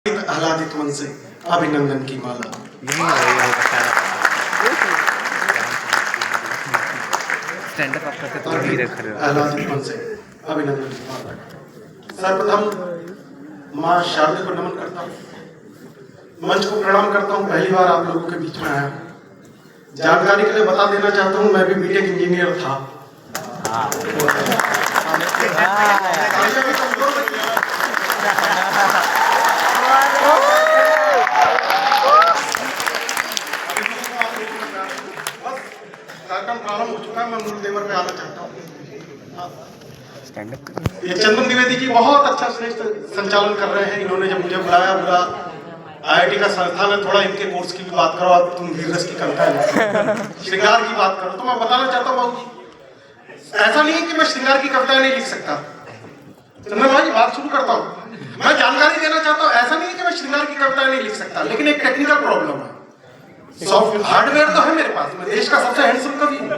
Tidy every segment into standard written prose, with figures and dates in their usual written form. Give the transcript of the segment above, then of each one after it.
आह्लादित मन से अभिनंदन की माला। आह्लादित मन से अभिनंदन की माला। सर्वप्रथम माँ शारदा को नमन करता हूँ, मंच को प्रणाम करता हूँ। पहली बार आप लोगों के बीच में आया हूँ। जानकारी के लिए बता देना चाहता हूँ, मैं भी बीटेक इंजीनियर था। कार्यक्रम प्रारंभ हो चुका है, मैं मूल तेवर पे आना चाहता हूँ। ये चंदन द्विवेदी जी बहुत अच्छा श्रेष्ठ संचालन कर रहे हैं। इन्होंने जब मुझे बुलाया, बोला IIT का संस्थान है, थोड़ा इनके कोर्स की भी बात करो, आप तुम वीर रस की कविता श्रृंगार की बात करो। तो मैं बताना चाहता हूँ बाबू जी, ऐसा नहीं है कि मैं श्रृंगार की कविता नहीं लिख सकता। चंदन भाई बात शुरू करता हूँ, मैं जानकारी देना चाहता हूँ, ऐसा नहीं है कि मैं श्रृंगार की कविता नहीं लिख सकता, लेकिन एक टेक्निकल प्रॉब्लम है। सॉफ्ट हार्डवेयर तो है मेरे पास, मैं देश का सबसे हैंडसम कवि हूँ।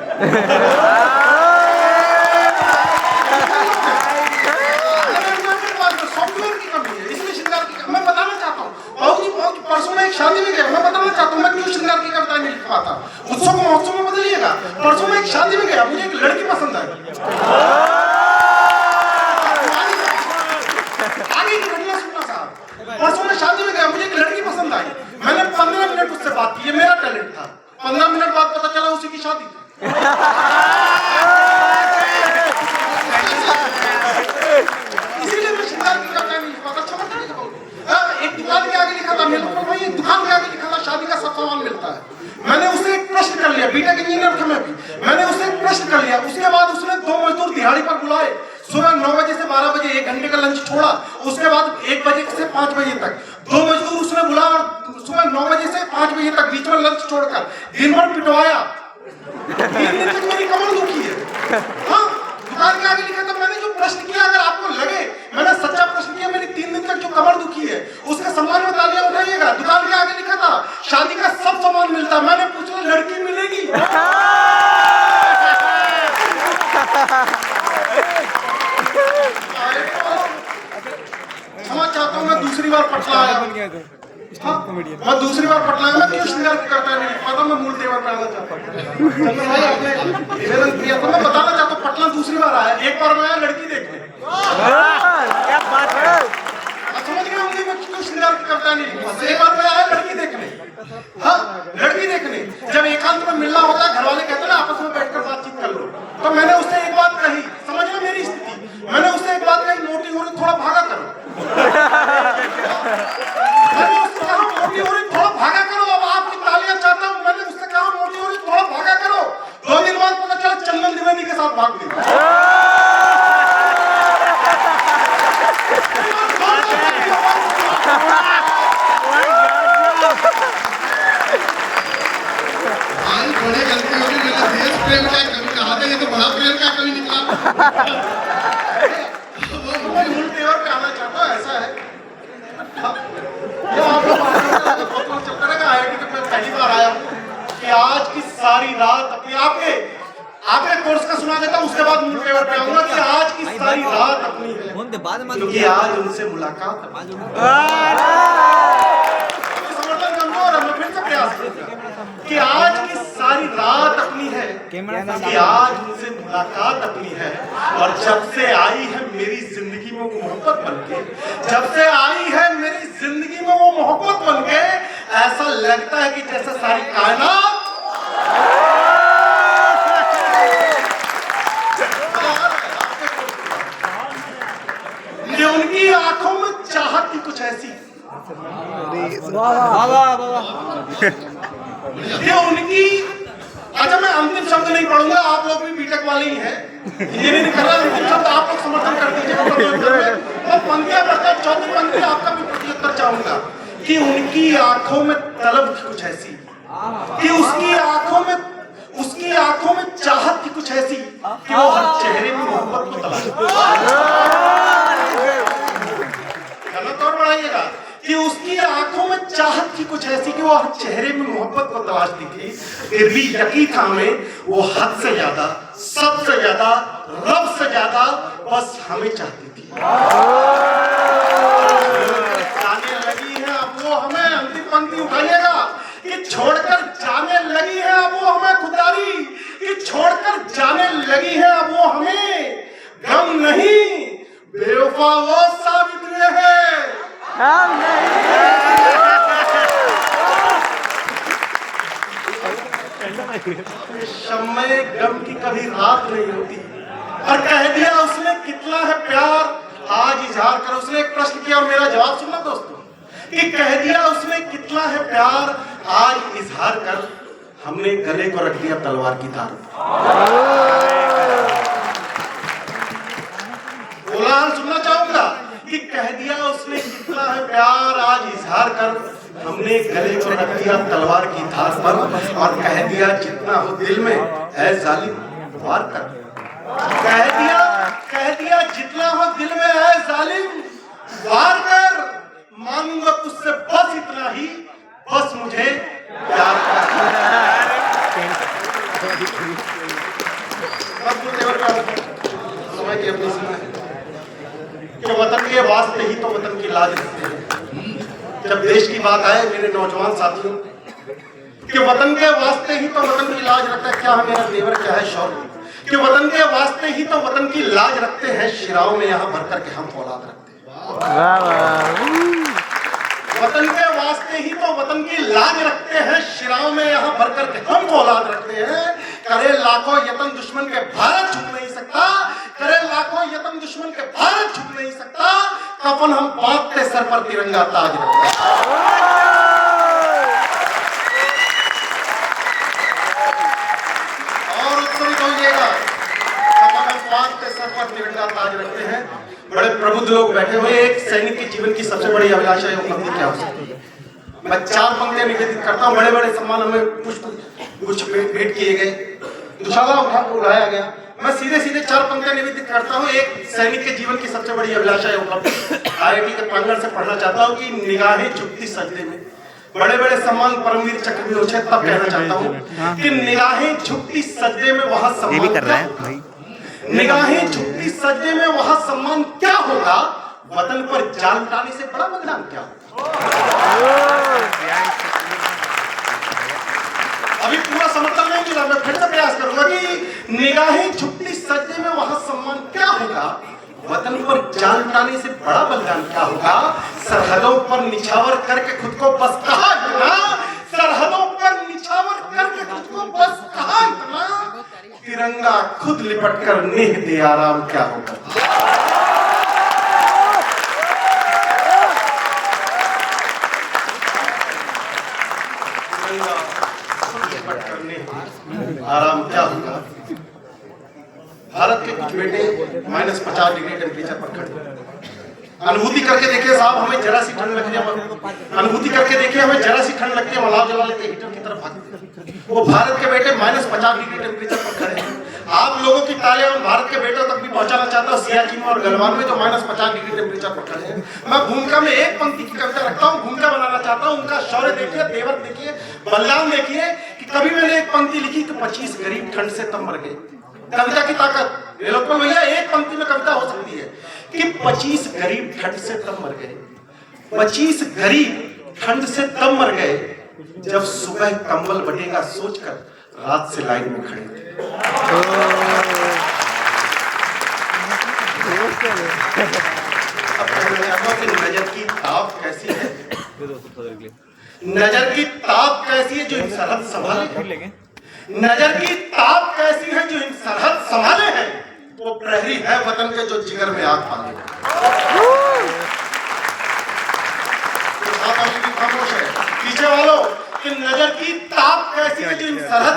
सॉफ्टवेयर की कमी है, इसलिए श्रृंगार की। मैं बताना चाहता हूँ बाबू जी, परसों मैं एक शादी में गया, मैं बताना चाहता हूँ मैं क्यों श्रृंगार की कविता नहीं लिख पाता। उत्सव को महोत्सव में बदलिएगा। परसों मैं एक शादी में गया, मुझे एक लड़की पसंद आई। आगे की घटना सुनना साहब। परसों मैं शादी में गया, मुझे एक लड़की पसंद आई। मैंने 15 मिनट उससे बात की, ये मेरा टैलेंट था। 15 मिनट बाद पता चला उसी की शादी थी। इसीलिए मैं श्रृंगार की कविता नहीं लिख पाता। एक दुकान के आगे लिखा था, मेरे भाई एक दुकान के आगे लिखा था शादी का सब सामान मिलता है। मैंने उससे एक प्रश्न कर लिया, बीटेक इंजीनियर था मैं भी। मैंने उससे एक प्रश्न कर लिया, उसके बाद उसने 2 मजदूर दिहाड़ी पर बुलाए। सुबह 9 बजे से 12 बजे 1 घंटे का लंच छोड़ा, उसके बाद 1 बजे से 5 बजे तक 2 मजदूर उसने बुलाया और सुबह 9 बजे से 5 बजे तक बीच में लंच छोड़कर दिन भर पिटवाया। 3 दिन तक मेरी कमर दुखी है। हाँ, दुकान के आगे लिखा था। मैंने जो प्रश्न किया, अगर आपको लगे मैंने सच्चा प्रश्न किया, मेरी 3 दिन तक जो कमर दुखी है उसके सम्मान में तालियां उठाइएगा। दुकान के आगे लिखा था शादी का सब सामान मिलता है। मैंने पूछा लड़की मिलेगी? क्षमा चाहता हूँ, मैं दूसरी बार पटना आया। मैं दूसरी बार पटना आया। मैं क्यों श्रृंगार करता नहीं पाता, मैं मूल तेवर पे आना चाहता हूँ। चंदन भाई आपने निवेदन किया था, मैं बताना चाहता हूँ पटना दूसरी बार आया। एक बार मैं आया लड़की देखने। क्या बात है, समझ गए होंगे मैं क्यों श्रृंगार की कविता नहीं लिख पाता। एक बार मैं आया लड़की देखने। हाँ, लड़की देखने। जब एकांत में मिलना होता है, घर वाले कहते हैं ना आपस में बैठकर बातचीत कर लो, तो मैंने उससे एक बात कही, समझ लो मेरी स्थिति। मैंने उससे एक बात कही, मोटी हो रही थोड़ा भागा करो। मैंने उससे कहा मोटी हो रही थोड़ा भागा करो। अब आपकी तालियां चाहता हूं। मैंने उससे कहा मोटी हो रही थोड़ा भागा करो। 2 दिन बाद पता चला चंदन द्विवेदी के साथ भाग गई। आज बड़े गलती होगी, मैंने देश प्रेम का कवि कहा था, ये तो बड़ा प्रेम का कवि निकला। मैं मूल तेवर पे आना चाहता हूँ, ऐसा है। ये आप लोग चलता रहेगा। IIT के मैं पहली बार आया हूँ कि आज की सारी रात अपने आपके कोर्स का सुना देता हूँ, उसके बाद मूल तेवर पे आऊंगा कि आज की सारी रात अपनी है, क्योंकि आज उनसे मुलाकात। समर्थन कमजोर है, मैं फिर से प्रयास करूंगा कि आज की सारी रात अपनी है, कि आज उनसे मुलाकात अपनी है। और जब से आई है मेरी जिंदगी में वो मोहब्बत बनके, जब से आई है मेरी जिंदगी में वो मोहब्बत बनके, ऐसा लगता है कि जैसे सारी कायनात मुझे उनकी आंखों में चाहत की कुछ ऐसी ये उनकी। अच्छा, मैं अंतिम शब्द नहीं पढ़ूंगा, आप लोग भी बीटेक वाले ही हैं, इंजीनियरिंग कर रहे हैं। अंतिम शब्द आप लोग समर्थन कर दीजिएगा। मैं पंक्तियां पढ़ता हूं, 4थी पंक्ति आपका भी प्रत्युत्तर चाहूंगा कि उनकी आंखों में तलब की कुछ ऐसी, कि उसकी आंखों में चाहत की कुछ ऐसी कि वो हर चेहरे में मोहब्बत को तलाश। गलत और बढ़ाइएगा कि उसकी आंखों में चाहत की कुछ ऐसी कि वो हर चेहरे में मोहब्बत को तलाशती थी। फिर भी यकीन था हमें वो हद से ज्यादा, सबसे ज्यादा, रब से ज्यादा बस हमें चाहती थी। लगी कि छोड़कर जाने लगी है अब वो हमें खुदारी, कि छोड़कर जाने लगी है अब वो हमें। गम नहीं बेवफा वो सावित्री है, शम्मे गम की कभी रात नहीं होती। और कह दिया उसने कितना है प्यार आज इजहार कर। उसने एक प्रश्न किया और मेरा जवाब सुनना दोस्तों, कि कह दिया उसने कितना है प्यार आज इजहार कर, हमने गले को रख दिया तलवार की धार। बोला सुनना चाहूंगा कि कह दिया उसने कितना है प्यार आज इजहार कर, हमने गले को रख दिया तलवार की धार पर, और कह दिया जितना हो दिल में है जालिम वार कर। कह दिया जितना हो दिल में है जालिम वार कर, मांगूंगा तुझसे बस इतना ही, बस मुझे प्यार कर। समय की अपनी सीमा है कि वतन के वास्ते ही तो वतन की लाज रखते हैं। जब देश की बात आए मेरे नौजवान साथियों, कि वतन के वास्ते ही तो वतन की लाज रखता है, क्या है मेरा देवर क्या है शौर्य, कि वतन के वास्ते ही तो वतन की लाज रखते हैं, शिराओं में यहाँ भर करके हम औलाद रखते हैं। वतन के वास्ते ही तो वतन की लाज रखते हैं, शिराओं में यहाँ भर करके हम औलाद रखते हैं। करे लाखों यतन दुश्मन के भारत झुक नहीं सकता, करे लाखों यतन दुश्मन के भारत झुक नहीं सकता, कफन हम बांधते सर पर तिरंगा ताज रखते हैं। और उत्सवित होइएगा, कफन हम बांधते सर पर तिरंगा ताज रखते हैं। बड़े प्रबुद्ध लोग बैठे हुए, एक सैनिक के जीवन की सबसे बड़ी अभिलाषा या उपलब्धि क्या हो सकती है? मैं 4 पंक्तियां निवेदित करता हूँ। बड़े बड़े सम्मान हमें कुछ भेंट किए गए, दुशाला उठा उड़ाया गया। मैं सीधे सीधे 4 पंक्तियां निवेदित करता हूँ। एक सैनिक के जीवन की सबसे बड़ी अभिलाषा या उपलब्धि, IIT के प्रांगण से पढ़ना चाहता हूँ कि निगाहें झुकती सजदे में। बड़े बड़े सम्मान परमवीर चक्रवीर होते तब कहना चाहता हूँ कि निगाहें झुकती सजदे में वहां सम्मान, निगाहें झुकती सजदे में वहां सम्मान क्या होगा, वतन पर जान उठाने से बड़ा बलिदान क्या होगा। अभी पूरा समर्थन नहीं मिला, मैं फिर से प्रयास करूंगा कि निगाहें झुकती सजदे में वहां सम्मान क्या होगा, वतन पर जान उठाने से बड़ा बलिदान क्या होगा। सरहदों पर निछावर करके खुद को बस कहा इतना, सरहदों पर निछावर करके खुद को बस कहा इतना, तिरंगा खुद लिपट कर नेह दे आराम क्या होगा। तिरंगा खुद लिपट कर नेह आराम क्या होगा। भारत के कुछ बेटे -50 डिग्री टेम्परेचर पर खड़े, अनुभूति करके देखिए साहब, हमें जरा सी ठंड लगती है, अनुभूति करके देखिए हमें जरा सी ठंड लगती है, मलाव जला लेते हीटर की तरफ भागते। वो भारत के बेटे -50 डिग्री टेम्परेचर पर खड़े हैं। आप लोगों की तालियां उन भारत के बेटों तक भी पहुंचाना चाहता हूं, सियाचिन और गलवान में जो -50 डिग्री टेम्परेचर पर खड़े हैं। मैं भूमिका में एक पंक्ति की कविता रखता हूँ, भूमिका बनाना चाहता हूँ। उनका शौर्य देखिए, तेवर देखिए, बलिदान देखिए। कि कभी मैंने एक पंक्ति लिखी कि 25 गरीब ठंड से तब मर गए। कविता की ताकत लोकपाल भैया, एक पंक्ति में कविता हो सकती है कि 25 गरीब ठंड से तब मर गए, 25 गरीब ठंड से तब मर गए, जब सुबह कंबल बटेगा सोचकर रात से लाइन में खड़े थे। नजर की ताप कैसी है, नजर की ताप कैसी है जो इन सरहद संभाले, नजर की ताप कैसी है जो इन सरहद संभाले हैं, वो प्रहरी है वतन के जो जिगर में आग पाले। खामोश है पीछे वालों कि नजर की ताप कैसी है जो इन सरहद